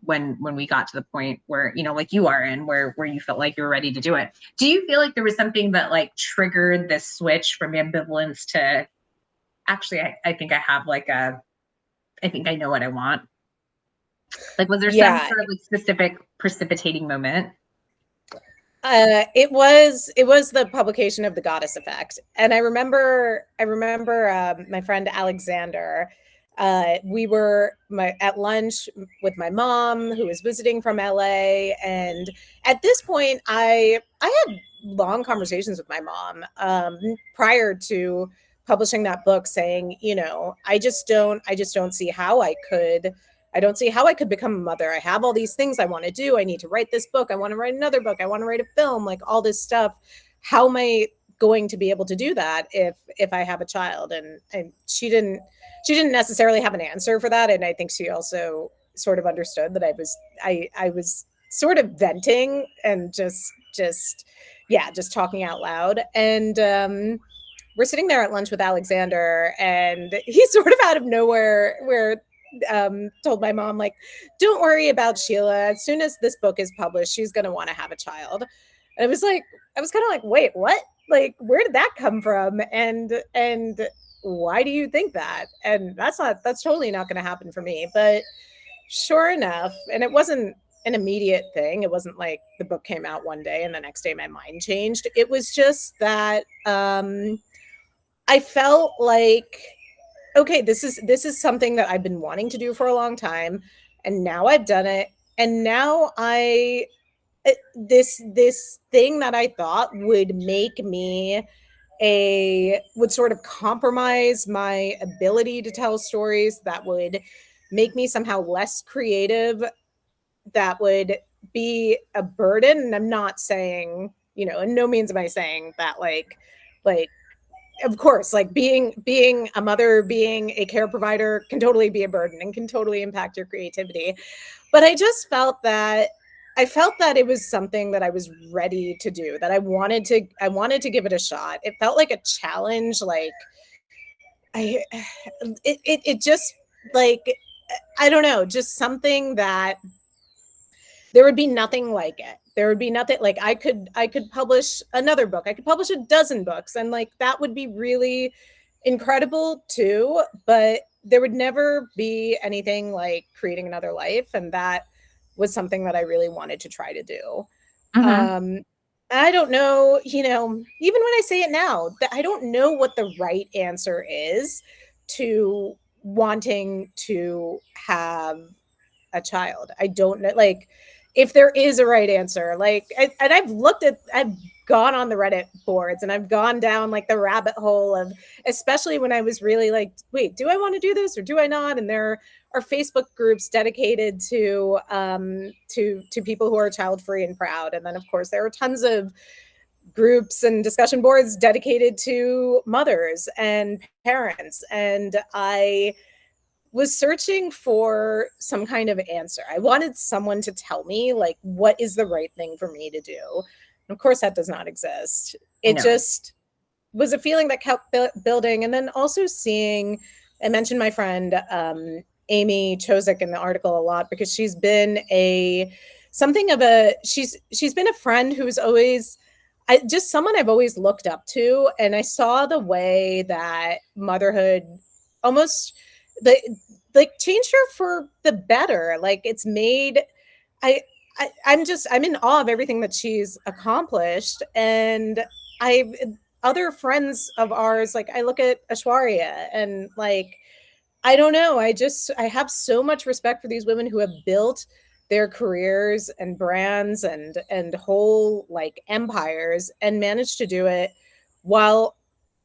when we got to the point where, like you are in, where you felt like you were ready to do it. Do you feel like there was something that like triggered this switch from ambivalence to actually, I think I have like I think I know what I want? Like, was there some
Yeah.
sort of like specific precipitating moment?
It was the publication of The Goddess Effect, and I remember my friend Alexander. We were at lunch with my mom, who was visiting from LA, and at this point, I had long conversations with my mom prior to publishing that book, saying, I just don't see how I don't see how I could become a mother. I have all these things I want to do. I need to write this book. I want to write another book. I want to write a film, like all this stuff. How am I going to be able to do that if I have a child? And she didn't necessarily have an answer for that. And I think she also sort of understood that I was sort of venting and just talking out loud. And we're sitting there at lunch with Alexander, and he sort of out of nowhere where told my mom, like, don't worry about Sheila. As soon as this book is published, she's going to want to have a child. And I was kind of like, wait, what? Like, where did that come from? And why do you think that? And that's totally not going to happen for me. But sure enough, and it wasn't an immediate thing. It wasn't like the book came out one day and the next day my mind changed. It was just that I felt like, okay, this is something that I've been wanting to do for a long time, and now I've done it. And now this thing that I thought would make me a would sort of compromise my ability to tell stories, that would make me somehow less creative, that would be a burden. And I'm not saying, in no means am I saying that, like of course, like being a mother, being a care provider can totally be a burden and can totally impact your creativity. But I felt that it was something that I was ready to do, that I wanted to give it a shot. It felt like a challenge. Like I it just, like, I don't know, just something that there would be nothing like it. There would be nothing like I could publish another book. I could publish a dozen books, and like that would be really incredible too, but there would never be anything like creating another life, and that was something that I really wanted to try to do.
Mm-hmm.
Um I don't know, even when I say it now, that I don't know what the right answer is to wanting to have a child. I don't know, like, if there is a right answer. Like, and I've gone on the Reddit boards and I've gone down like the rabbit hole of, especially when I was really like, wait, do I want to do this or do I not? And there are Facebook groups dedicated to people who are child free and proud. And then of course there are tons of groups and discussion boards dedicated to mothers and parents. And I was searching for some kind of answer. I wanted someone to tell me like what is the right thing for me to do. And of course that does not exist. It just was a feeling that kept building. And then also seeing, I mentioned my friend Amy Chozik in the article a lot because she's been she's been a friend who's always just someone I've always looked up to. And I saw the way that motherhood almost changed her for the better. Like it's made, I'm in awe of everything that she's accomplished. And other friends of ours, like I look at Ashwarya and like, I don't know. I have so much respect for these women who have built their careers and brands and whole like empires and managed to do it while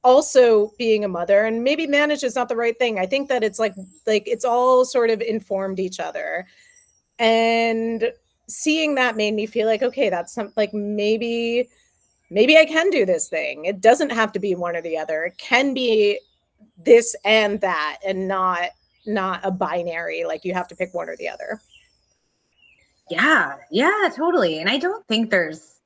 also being a mother. And maybe manage is not the right thing. I think that it's like it's all sort of informed each other. And seeing that made me feel like, okay, that's like maybe I can do this thing. It doesn't have to be one or the other. It can be this and that and not a binary, like you have to pick one or the other.
Yeah, totally. And I don't think there's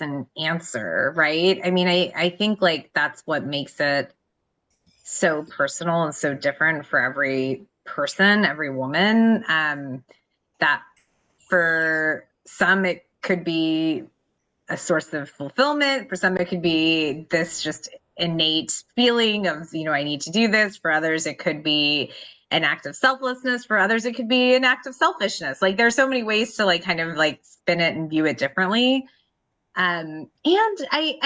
an answer, right? I mean, I think like that's what makes it so personal and so different for every person, every woman. That for some it could be a source of fulfillment. For some it could be this just innate feeling of, I need to do this. For others, it could be an act of selflessness. For others, it could be an act of selfishness. Like there's so many ways to like kind of like spin it and view it differently. And I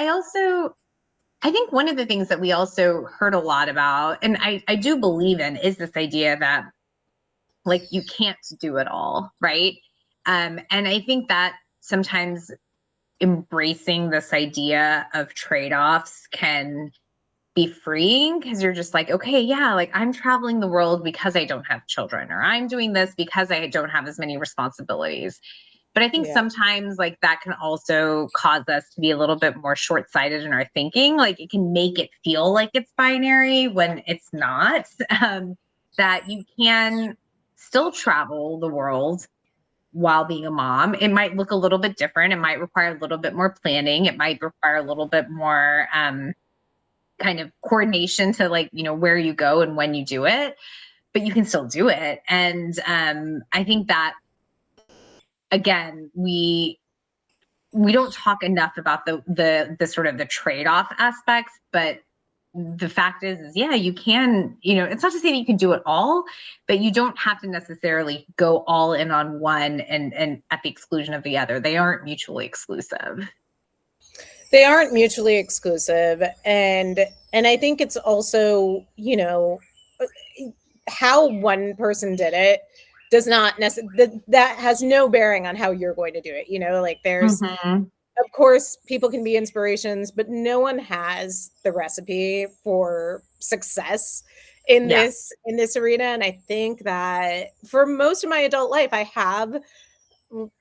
think one of the things that we also heard a lot about, and I do believe in, is this idea that like you can't do it all, right? And I think that sometimes embracing this idea of trade-offs can be freeing because you're just like, okay, yeah, like I'm traveling the world because I don't have children, or I'm doing this because I don't have as many responsibilities. But I think sometimes like that can also cause us to be a little bit more short-sighted in our thinking. Like it can make it feel like it's binary when it's not. That you can still travel the world while being a mom. It might look a little bit different. It might require a little bit more planning. It might require a little bit more kind of coordination to like, where you go and when you do it, but you can still do it. And I think that, again, we don't talk enough about the sort of the trade-off aspects, but the fact is yeah, you can, it's not to say that you can do it all, but you don't have to necessarily go all in on one and at the exclusion of the other. They aren't mutually exclusive.
They aren't mutually exclusive. And I think it's also, how one person did it does not necessarily, that has no bearing on how you're going to do it. Like there's, of course, people can be inspirations, but no one has the recipe for success in this arena. And I think that for most of my adult life, I have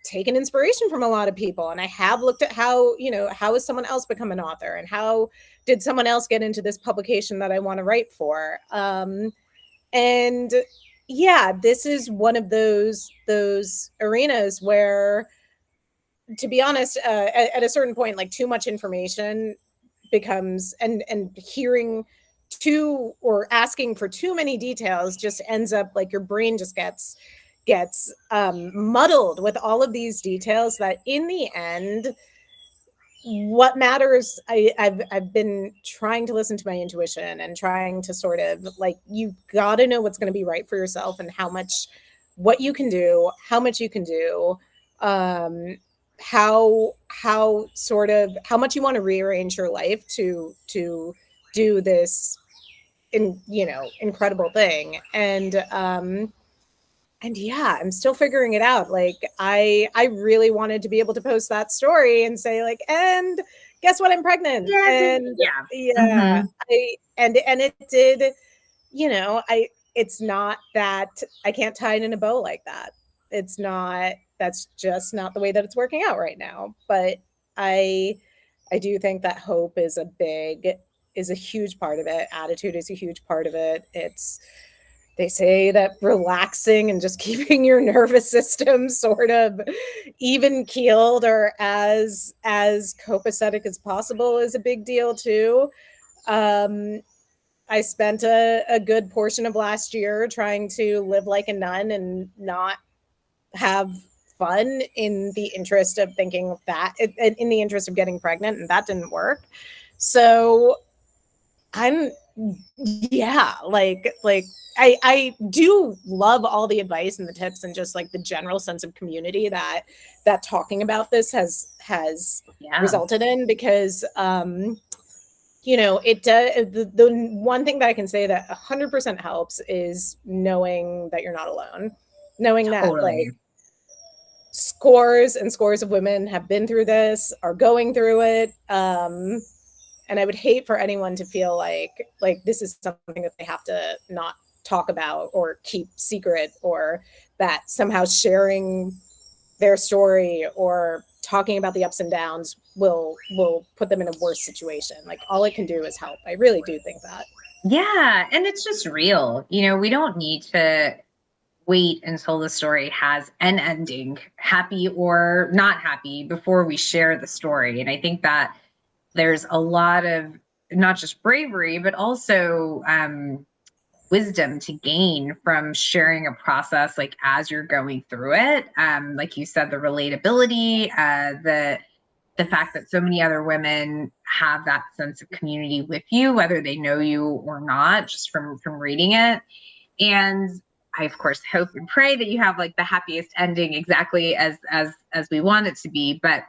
taken inspiration from a lot of people, and I have looked at how has someone else become an author, and how did someone else get into this publication that I want to write for. And yeah, this is one of those arenas where, to be honest, at a certain point, like too much information becomes, and hearing too or asking for too many details just ends up like your brain just gets muddled with all of these details, that in the end, what matters, I've been trying to listen to my intuition and trying to sort of like, you got to know what's going to be right for yourself and what you can do, how much you can do, how much you want to rearrange your life to do this incredible thing. And and yeah, I'm still figuring it out. Like I really wanted to be able to post that story and say like, and guess what, I'm pregnant.
Yeah,
And
yeah.
yeah,
Hmm.
and it did, it's not that I can't tie it in a bow like that. It's not, that's just not the way that it's working out right now. But I I do think that hope is a huge part of it. Attitude is a huge part of it. It's, they say that relaxing and just keeping your nervous system sort of even keeled or as copacetic as possible is a big deal too. um I spent a good portion of last year trying to live like a nun and not have fun in the interest of thinking of that, in the interest of getting pregnant, and that didn't work. So I'm, yeah, I do love all the advice and the tips and just like the general sense of community that talking about this has
Yeah,
resulted in, because it does. The one thing that I can say that 100% helps is knowing that you're not alone, knowing that like
totally.
scores and scores of women have been through this, are going through it. And I would hate for anyone to feel like this is something that they have to not talk about or keep secret, or that somehow sharing their story or talking about the ups and downs will put them in a worse situation. Like all it can do is help. I really do think that.
Yeah, and it's just real. We don't need to wait until the story has an ending, happy or not happy, before we share the story. And I think that there's a lot of not just bravery, but also wisdom to gain from sharing a process like as you're going through it. Like you said, the relatability, the fact that so many other women have that sense of community with you, whether they know you or not, just from reading it. And I of course hope and pray that you have like the happiest ending, exactly as we want it to be. But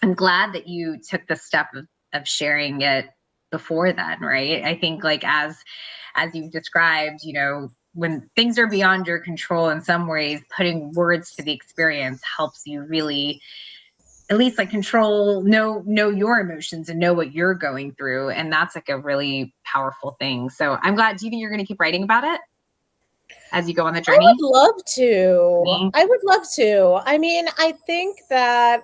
I'm glad that you took the step of sharing it before then, right? I think like as you've described, when things are beyond your control in some ways, putting words to the experience helps you really at least like know your emotions and know what you're going through. And that's like a really powerful thing. So I'm glad. Do you think you're going to keep writing about it as you go on the
I would
journey?
love to.
Me?
I would love to. I mean, I think that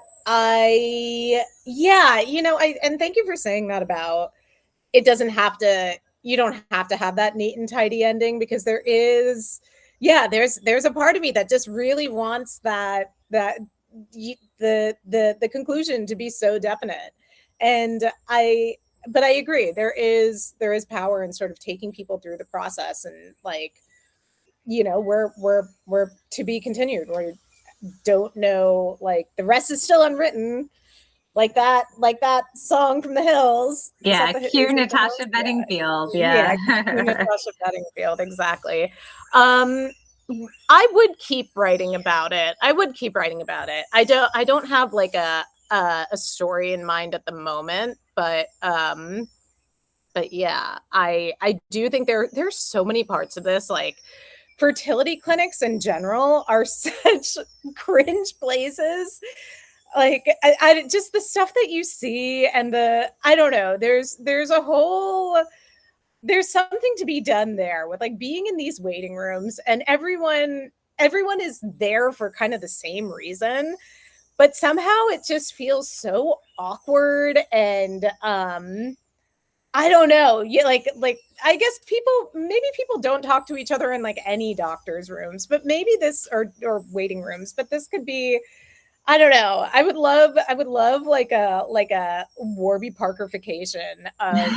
yeah, and thank you for saying that about it doesn't have to, you don't have to have that neat and tidy ending, because there is, yeah, there's a part of me that just really wants the conclusion to be so definite. And but I agree, there is power in sort of taking people through the process, and like, we're to be continued. We don't know, like the rest is still unwritten, like that song from the Hills. Is
Yeah,
that
cue
is it the
Natasha
Hills? Yeah.
Bedingfield.
Yeah,
Yeah.
Natasha Bedingfield, exactly. Um I would keep writing about it. I would keep writing about it. I don't have like a story in mind at the moment, but yeah, I do think there's so many parts of this, like fertility clinics in general are such cringe places. Like I just the stuff that you see, and I don't know, there's a whole, there's something to be done there with like being in these waiting rooms, and everyone is there for kind of the same reason, but somehow it just feels so awkward. And I don't know. Yeah, like I guess maybe people don't talk to each other in like any doctor's rooms, but maybe this, or waiting rooms, but this could be, I don't know. I would love like a Warby Parkerification of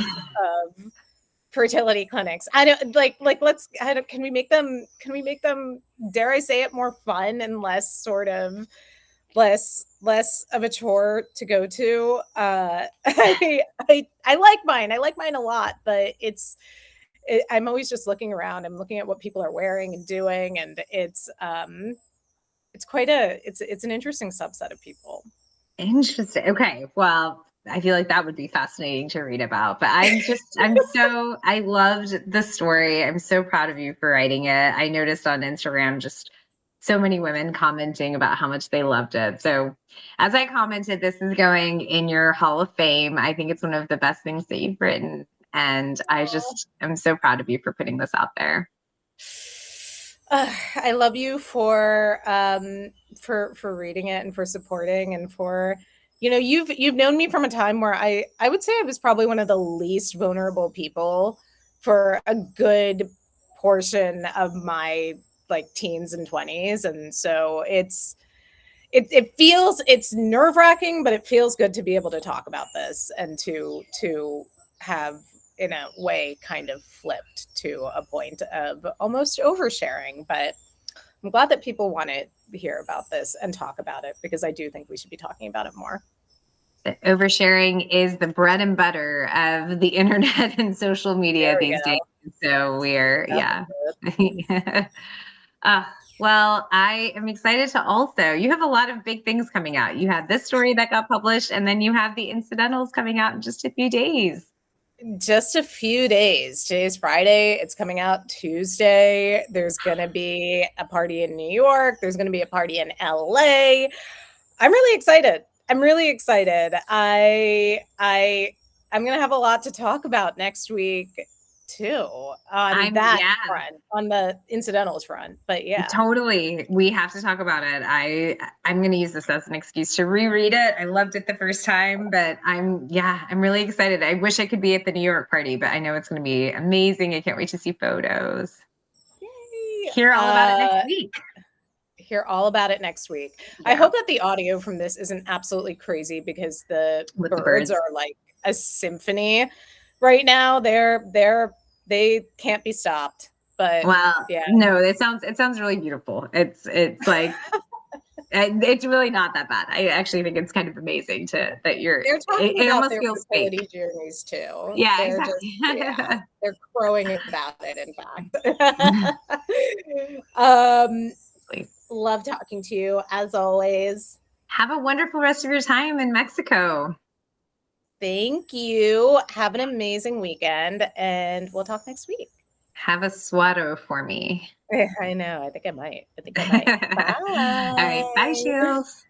fertility clinics. I don't like let's I don't, can we make them, dare I say it, more fun and less of a chore to go to. I like mine. I like mine a lot, but I'm always just looking around. I'm looking at what people are wearing and doing, and it's quite it's an interesting subset of people.
Interesting. Okay. Well, I feel like that would be fascinating to read about. But I loved the story. I'm so proud of you for writing it. I noticed on Instagram just so many women commenting about how much they loved it. So as I commented, this is going in your Hall of Fame. I think it's one of the best things that you've written. And I'm so proud of you for putting this out there.
I love you for reading it and for supporting and for, you've known me from a time where I would say I was probably one of the least vulnerable people for a good portion of my like teens and 20s. And so it feels, it's nerve-wracking, but it feels good to be able to talk about this and to have in a way kind of flipped to a point of almost oversharing. But I'm glad that people want to hear about this and talk about it, because I do think we should be talking about it more.
Oversharing is the bread and butter of the internet and social media these days. So well, I am excited to also, you have a lot of big things coming out. You have this story that got published, and then you have the incidentals coming out in just a few days.
Just a few days. Today's Friday. It's coming out Tuesday. There's going to be a party in New York. There's going to be a party in LA. I'm really excited. I'm going to have a lot to talk about next week too, on front, on the incidentals front. But yeah,
totally, we have to talk about it. I'm going to use this as an excuse to reread it. I loved it the first time, but I'm really excited. I wish I could be at the New York party, but I know it's going to be amazing. I can't wait to see photos.
Yay.
Hear all about it next week.
Hear all about it next week. Yeah. I hope that the audio from this isn't absolutely crazy, because the birds are like a symphony right now. They can't be stopped. But
no, it sounds really beautiful. It's like it's really not that bad. I actually think it's kind of amazing they're talking
about their fertility journeys too.
Yeah, exactly.
They're crowing about it, in fact. Love talking to you as always.
Have a wonderful rest of your time in Mexico.
Thank you. Have an amazing weekend, and we'll talk next week.
Have a suado for me.
I know. I think I might. Bye.
All right. Bye, Shields.